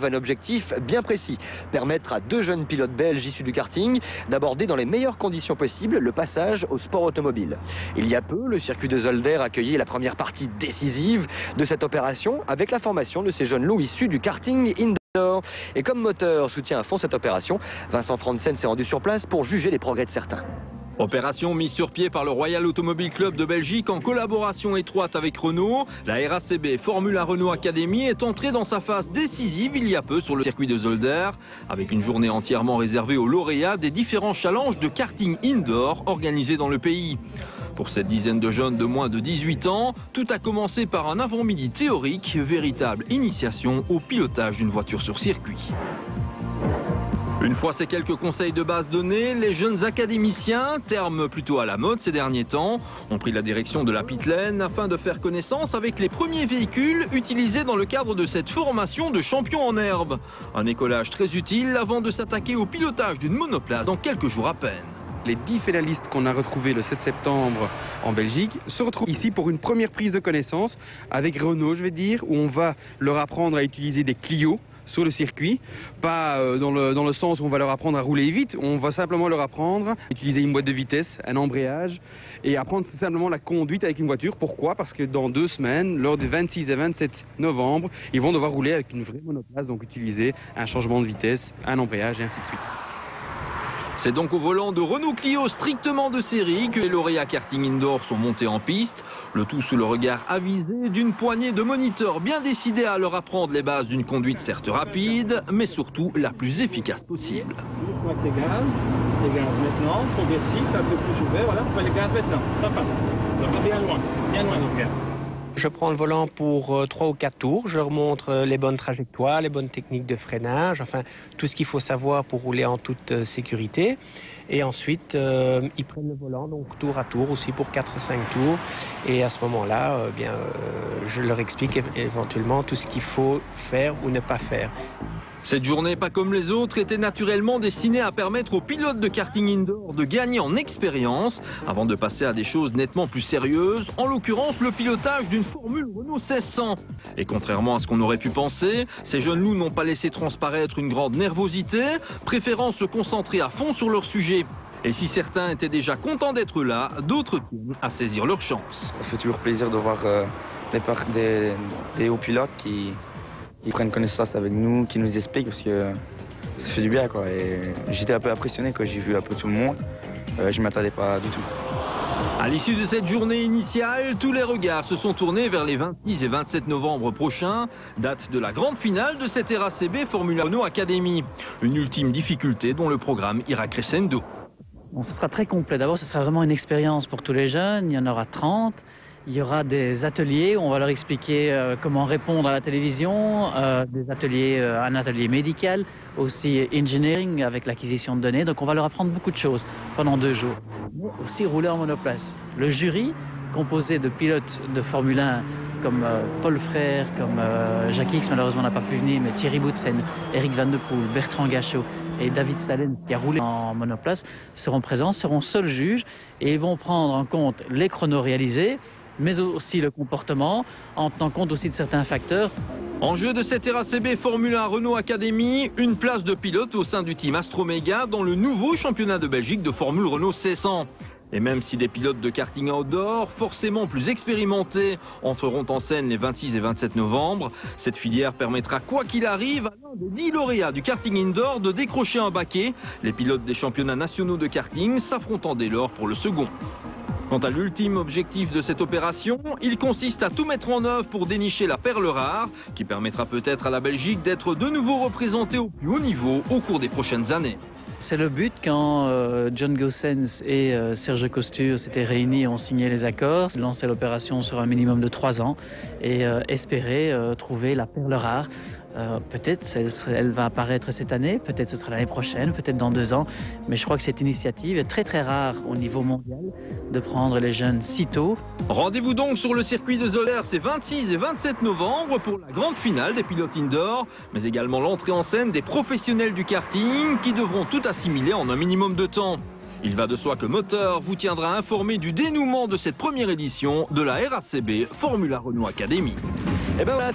Un objectif bien précis, permettre à 2 jeunes pilotes belges issus du karting d'aborder dans les meilleures conditions possibles le passage au sport automobile. Il y a peu, le circuit de Zolder accueillait la première partie décisive de cette opération avec la formation de ces jeunes loups issus du karting indoor. Et comme moteur soutient à fond cette opération, Vincent Franssen s'est rendu sur place pour juger les progrès de certains. Opération mise sur pied par le Royal Automobile Club de Belgique en collaboration étroite avec Renault. La RACB Formula Renault Academy est entrée dans sa phase décisive il y a peu sur le circuit de Zolder, avec une journée entièrement réservée aux lauréats des différents challenges de karting indoor organisés dans le pays. Pour cette dizaine de jeunes de moins de 18 ans, tout a commencé par un avant-midi théorique, véritable initiation au pilotage d'une voiture sur circuit. Une fois ces quelques conseils de base donnés, les jeunes académiciens, terme plutôt à la mode ces derniers temps, ont pris la direction de la pit lane afin de faire connaissance avec les premiers véhicules utilisés dans le cadre de cette formation de champions en herbe. Un écollage très utile avant de s'attaquer au pilotage d'une monoplace dans quelques jours à peine. Les 10 finalistes qu'on a retrouvés le 7 septembre en Belgique se retrouvent ici pour une première prise de connaissance avec Renault, je vais dire, où on va leur apprendre à utiliser des Clio sur le circuit, pas dans le sens où on va leur apprendre à rouler vite, on va simplement leur apprendre à utiliser une boîte de vitesse, un embrayage et apprendre tout simplement la conduite avec une voiture. Pourquoi? Parce que dans 2 semaines, lors du 26 et 27 novembre, ils vont devoir rouler avec une vraie monoplace, donc utiliser un changement de vitesse, un embrayage et ainsi de suite. C'est donc au volant de Renault Clio strictement de série que les lauréats karting indoor sont montés en piste, le tout sous le regard avisé d'une poignée de moniteurs bien décidés à leur apprendre les bases d'une conduite certes rapide, mais surtout la plus efficace possible. Les gaz maintenant, progressif, un peu plus ouvert, voilà, on va les gaz maintenant, ça passe. On va bien loin donc bien. Je prends le volant pour 3 ou 4 tours, je leur montre les bonnes trajectoires, les bonnes techniques de freinage, enfin tout ce qu'il faut savoir pour rouler en toute sécurité. Et ensuite, ils prennent le volant, donc tour à tour aussi pour 4 ou 5 tours. Et à ce moment-là, je leur explique éventuellement tout ce qu'il faut faire ou ne pas faire. Cette journée, pas comme les autres, était naturellement destinée à permettre aux pilotes de karting indoor de gagner en expérience avant de passer à des choses nettement plus sérieuses, en l'occurrence le pilotage d'une Formule Renault 1600. Et contrairement à ce qu'on aurait pu penser, ces jeunes loups n'ont pas laissé transparaître une grande nervosité, préférant se concentrer à fond sur leur sujet. Et si certains étaient déjà contents d'être là, d'autres tiennent à saisir leur chance. Ça fait toujours plaisir de voir des hauts pilotes qui prennent connaissance avec nous, qui nous expliquent, parce que ça fait du bien, quoi. Et j'étais un peu impressionné quand j'ai vu un peu tout le monde. Je ne m'attendais pas du tout. À l'issue de cette journée initiale, tous les regards se sont tournés vers les 26 et 27 novembre prochains, date de la grande finale de cette RACB Formula Renault Academy. Une ultime difficulté dont le programme ira crescendo. Bon, ce sera très complet. D'abord, ce sera vraiment une expérience pour tous les jeunes. Il y en aura 30. Il y aura des ateliers où on va leur expliquer comment répondre à la télévision, des ateliers, un atelier médical, aussi engineering avec l'acquisition de données. Donc on va leur apprendre beaucoup de choses pendant 2 jours. Mais aussi rouler en monoplace. Le jury, composé de pilotes de Formule 1 comme Paul Frère, comme Jacques X, malheureusement n'a pas pu venir, mais Thierry Boutsen, Eric Van de Poel, Bertrand Gachot et David Salen, qui a roulé en monoplace, seront présents, seront seuls juges et ils vont prendre en compte les chronos réalisés, mais aussi le comportement, en tenant compte aussi de certains facteurs. Enjeu de cette RACB Formule 1 Renault Academy, une place de pilote au sein du team Astromega dans le nouveau championnat de Belgique de Formule Renault 1600. Et même si des pilotes de karting outdoor, forcément plus expérimentés, entreront en scène les 26 et 27 novembre, cette filière permettra, quoi qu'il arrive, à l'un des 10 lauréats du karting indoor de décrocher un baquet, les pilotes des championnats nationaux de karting s'affrontant dès lors pour le second. Quant à l'ultime objectif de cette opération, il consiste à tout mettre en œuvre pour dénicher la perle rare, qui permettra peut-être à la Belgique d'être de nouveau représentée au plus haut niveau au cours des prochaines années. C'est le but quand John Goossens et Serge Costur s'étaient réunis et ont signé les accords, lancer l'opération sur un minimum de 3 ans et espérer trouver la perle rare. Peut-être elle va apparaître cette année, peut-être ce sera l'année prochaine, peut-être dans 2 ans. Mais je crois que cette initiative est très très rare au niveau mondial de prendre les jeunes si tôt. Rendez-vous donc sur le circuit de Zolder ces 26 et 27 novembre pour la grande finale des pilotes indoor, mais également l'entrée en scène des professionnels du karting qui devront tout assimiler en un minimum de temps. Il va de soi que Moteur vous tiendra informé du dénouement de cette première édition de la RACB Formula Renault Academy. Et ben voilà,